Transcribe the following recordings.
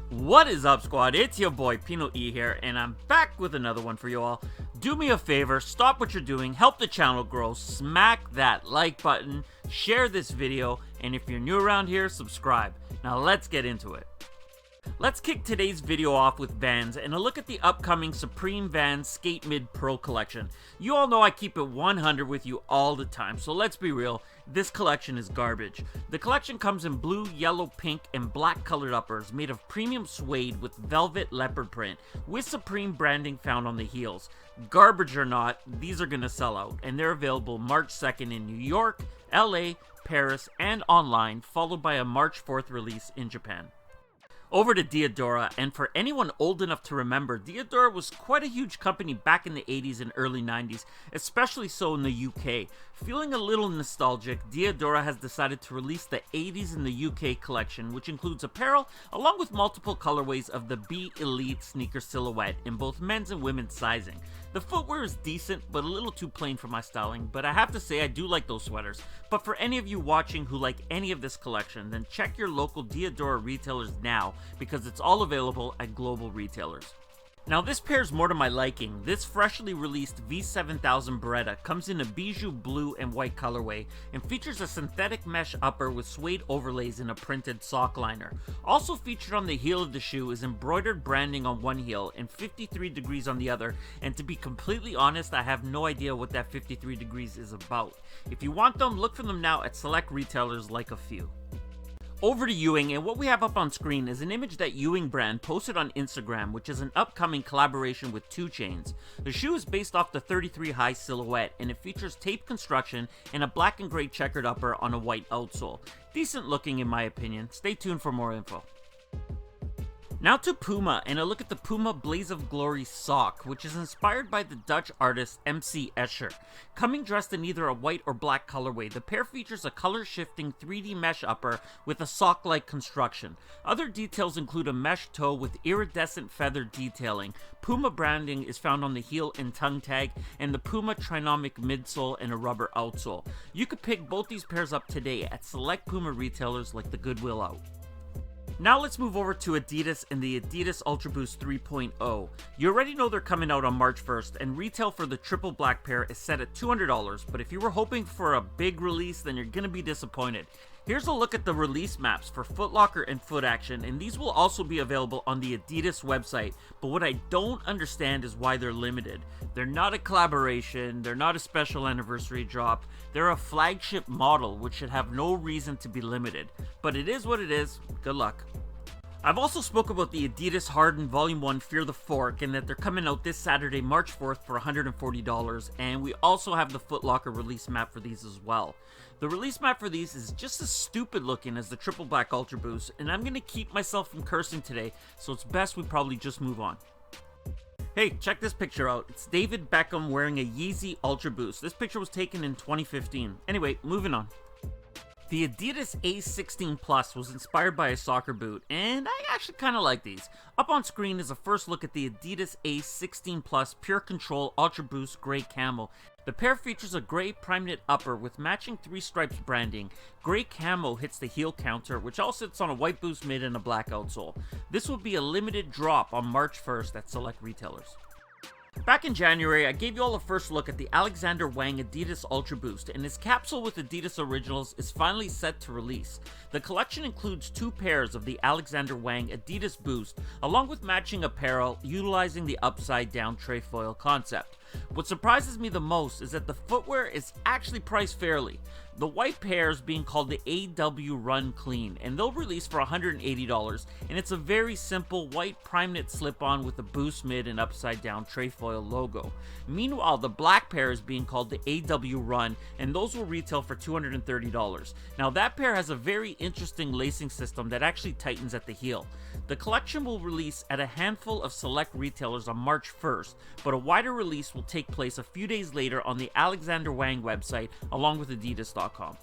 What is up, squad? It's your boy PinoE here, and I'm back with another one for you all. Do me a favor, stop what you're doing, help the channel grow, smack that like button, share this video, and if you're new around here, subscribe. Now let's get into it. Let's kick today's video off with Vans and a look at the upcoming Supreme Vans Skate Mid Pro collection. You all know I keep it 100 with you all the time, so let's be real, this collection is garbage. The collection comes in blue, yellow, pink, and black colored uppers made of premium suede with velvet leopard print, with Supreme branding found on the heels. Garbage or not, these are gonna sell out, and they're available March 2nd in New York, LA, Paris, and online, followed by a March 4th release in Japan. Over to Diadora, and for anyone old enough to remember, Diadora was quite a huge company back in the 80s and early 90s, especially so in the UK. Feeling a little nostalgic, Diadora has decided to release the 80s in the UK collection, which includes apparel, along with multiple colorways of the B Elite sneaker silhouette in both men's and women's sizing. The footwear is decent, but a little too plain for my styling, but I have to say I do like those sweaters. But for any of you watching who like any of this collection, then check your local Diadora retailers now, because it's all available at global retailers. Now this pair's more to my liking. This freshly released V7000 Beretta comes in a bijou blue and white colorway and features a synthetic mesh upper with suede overlays and a printed sock liner. Also featured on the heel of the shoe is embroidered branding on one heel and 53 degrees on the other, and to be completely honest, I have no idea what that 53 degrees is about. If you want them, look for them now at select retailers like a few. Over to Ewing, and what we have up on screen is an image that Ewing brand posted on Instagram, which is an upcoming collaboration with 2 Chainz. The shoe is based off the 33 high silhouette, and it features tape construction and a black and gray checkered upper on a white outsole. Decent looking in my opinion. Stay tuned for more info. Now to Puma, and a look at the Puma Blaze of Glory sock, which is inspired by the Dutch artist MC Escher. Coming dressed in either a white or black colorway, the pair features a color-shifting 3D mesh upper with a sock-like construction. Other details include a mesh toe with iridescent feather detailing. Puma branding is found on the heel and tongue tag, and the Puma Trinomic midsole and a rubber outsole. You could pick both these pairs up today at select Puma retailers like the Goodwill Out. Now let's move over to Adidas and the Adidas Ultra Boost 3.0. You already know they're coming out on March 1st, and retail for the triple black pair is set at $200, but if you were hoping for a big release, then you're gonna be disappointed. Here's a look at the release maps for Foot Locker and Foot Action, and these will also be available on the Adidas website, but what I don't understand is why they're limited. They're not a collaboration, they're not a special anniversary drop, they're a flagship model which should have no reason to be limited. But it is what it is, good luck. I've also spoke about the Adidas Harden Volume 1 Fear the Fork, and that they're coming out this Saturday, March 4th for $140, and we also have the Foot Locker release map for these as well. The release map for these is just as stupid looking as the Triple Black Ultra Boost, and I'm going to keep myself from cursing today, so it's best we probably just move on. Hey, check this picture out. It's David Beckham wearing a Yeezy Ultra Boost. This picture was taken in 2015. Anyway, moving on. The Adidas A16 Plus was inspired by a soccer boot, and I actually kind of like these. Up on screen is a first look at the Adidas A16 Plus Pure Control Ultra Boost Gray Camo. The pair features a gray prime knit upper with matching 3 stripes branding. Gray camo hits the heel counter, which all sits on a white boost mid and a black outsole. This will be a limited drop on March 1st at select retailers. Back in January, I gave you all a first look at the Alexander Wang Adidas Ultra Boost, and his capsule with Adidas Originals is finally set to release. The collection includes 2 pairs of the Alexander Wang Adidas Boost, along with matching apparel utilizing the upside-down trefoil concept. What surprises me the most is that the footwear is actually priced fairly. The white pair is being called the AW Run Clean, and they'll release for $180, and it's a very simple white prime knit slip-on with a boost mid and upside down trefoil logo. Meanwhile, the black pair is being called the AW Run, and those will retail for $230. Now that pair has a very interesting lacing system that actually tightens at the heel. The collection will release at a handful of select retailers on March 1st, but a wider release will take place a few days later on the Alexander Wang website along with adidas.com.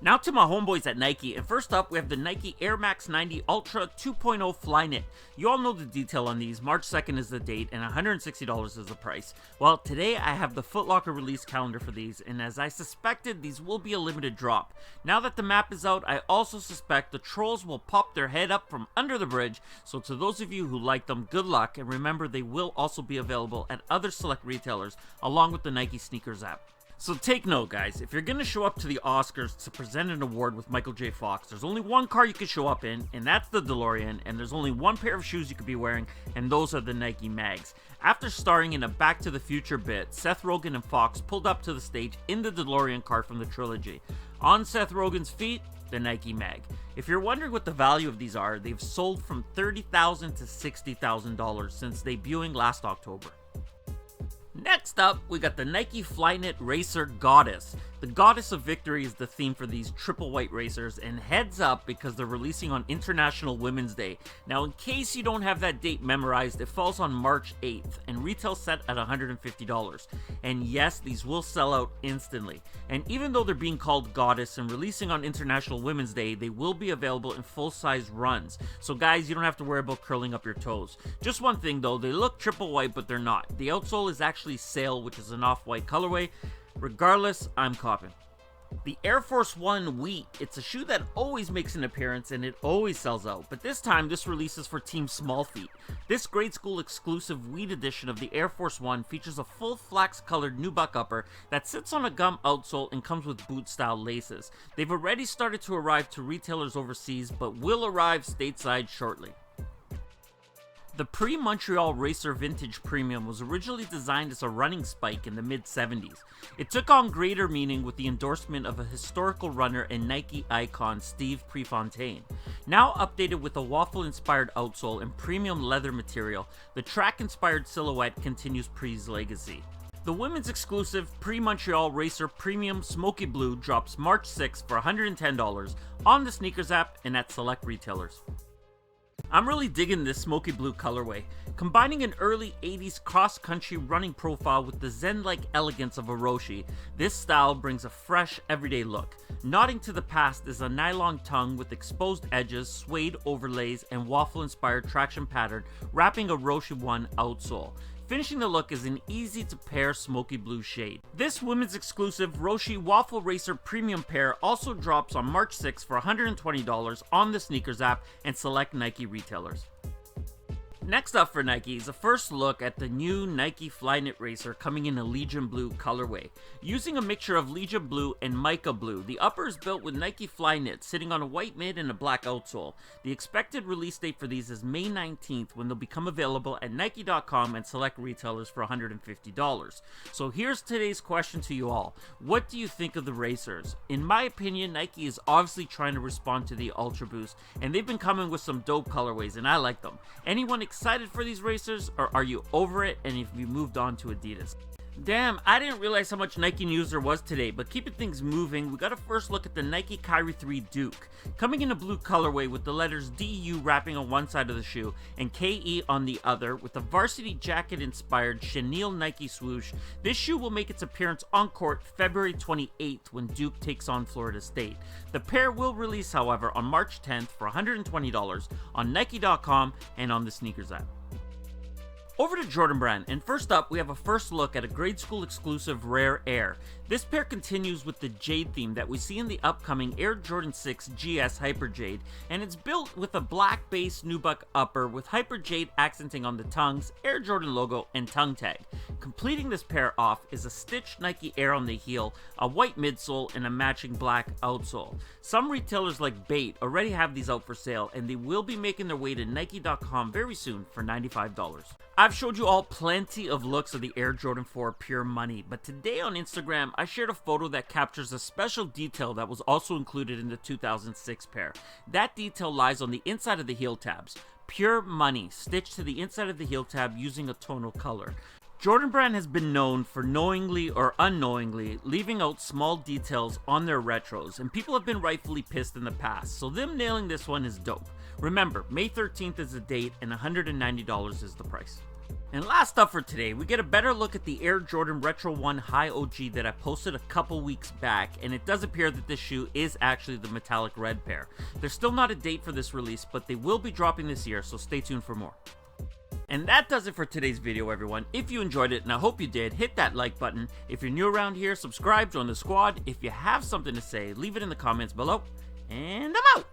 Now to my homeboys at Nike, and first up we have the Nike Air Max 90 Ultra 2.0 Flyknit. You all know the detail on these. March 2nd is the date and $160 is the price. Well, today I have the Foot Locker release calendar for these, and as I suspected, these will be a limited drop. Now that the map is out, I also suspect the trolls will pop their head up from under the bridge, so to those of you who like them, good luck, and remember they will also be available at other select retailers along with the Nike Sneakers app. So take note, guys, if you're going to show up to the Oscars to present an award with Michael J. Fox, there's only one car you can show up in, and that's the DeLorean, and there's only one pair of shoes you could be wearing, and those are the Nike Mags. After starring in a Back to the Future bit, Seth Rogen and Fox pulled up to the stage in the DeLorean car from the trilogy. On Seth Rogen's feet, the Nike Mag. If you're wondering what the value of these are, they've sold from $30,000 to $60,000 since debuting last October. Next up, we got the Nike Flyknit Racer Goddess. The Goddess of Victory is the theme for these triple white racers, and heads up because they're releasing on International Women's Day. Now, in case you don't have that date memorized, it falls on March 8th, and retail set at $150. And yes, these will sell out instantly. And even though they're being called Goddess and releasing on International Women's Day, they will be available in full-size runs. So guys, you don't have to worry about curling up your toes. Just one thing though, they look triple white, but they're not. The outsole is actually Sail, which is an off-white colorway. Regardless, I'm copping. The Air Force One Wheat. It's a shoe that always makes an appearance and it always sells out, but this time this releases for Team Small Feet. This grade school exclusive Wheat edition of the Air Force One features a full flax colored nubuck upper that sits on a gum outsole and comes with boot style laces. They've already started to arrive to retailers overseas, but will arrive stateside shortly. The pre-Montreal Racer Vintage Premium was originally designed as a running spike in the mid-70s. It took on greater meaning with the endorsement of a historical runner and Nike icon Steve Prefontaine. Now updated with a waffle-inspired outsole and premium leather material, the track-inspired silhouette continues Pre's legacy. The women's exclusive pre-Montreal Racer Premium Smoky Blue drops March 6th for $110 on the Sneakers app and at select retailers. I'm really digging this smoky blue colorway, combining an early 80s cross-country running profile with the zen-like elegance of a Roshe. This style brings a fresh, everyday look. Nodding to the past is a nylon tongue with exposed edges, suede overlays, and waffle-inspired traction pattern wrapping a Roshe 1 outsole. Finishing the look is an easy-to-pair smoky blue shade. This women's exclusive Roshe Waffle Racer Premium pair also drops on March 6th for $120 on the Sneakers app and select Nike retailers. Next up for Nike is a first look at the new Nike Flyknit Racer coming in a Legion Blue colorway. Using a mixture of Legion Blue and Mica Blue, the upper is built with Nike Flyknit sitting on a white mid and a black outsole. The expected release date for these is May 19th when they'll become available at Nike.com and select retailers for $150. So here's today's question to you all. What do you think of the racers? In my opinion, Nike is obviously trying to respond to the Ultra Boost, and they've been coming with some dope colorways and I like them. Anyone excited for these racers, or are you over it and have you moved on to Adidas? Damn, I didn't realize how much Nike news there was today, but keeping things moving, we got a first look at the Nike Kyrie 3 Duke. Coming in a blue colorway with the letters DU wrapping on one side of the shoe and KE on the other, with a varsity jacket inspired chenille Nike swoosh, this shoe will make its appearance on court February 28th when Duke takes on Florida State. The pair will release, however, on March 10th for $120 on Nike.com and on the Sneakers app. Over to Jordan Brand, and first up we have a first look at a grade school exclusive Rare Air. This pair continues with the Jade theme that we see in the upcoming Air Jordan 6 GS Hyper Jade, and it's built with a black base nubuck upper with Hyper Jade accenting on the tongues, Air Jordan logo, and tongue tag. Completing this pair off is a stitched Nike Air on the heel, a white midsole, and a matching black outsole. Some retailers like Bait already have these out for sale, and they will be making their way to Nike.com very soon for $95. I've showed you all plenty of looks of the Air Jordan 4 Pure Money, but today on Instagram I shared a photo that captures a special detail that was also included in the 2006 pair. That detail lies on the inside of the heel tabs. Pure Money stitched to the inside of the heel tab using a tonal color. Jordan Brand has been known for knowingly or unknowingly leaving out small details on their retros, and people have been rightfully pissed in the past, so them nailing this one is dope. Remember, May 13th is the date and $190 is the price. And last up for today, we get a better look at the Air Jordan Retro 1 High OG that I posted a couple weeks back, and it does appear that this shoe is actually the metallic red pair. There's still not a date for this release, but they will be dropping this year, so stay tuned for more. And that does it for today's video, everyone. If you enjoyed it, and I hope you did, hit that like button. If you're new around here, subscribe, join the squad. If you have something to say, leave it in the comments below, and I'm out!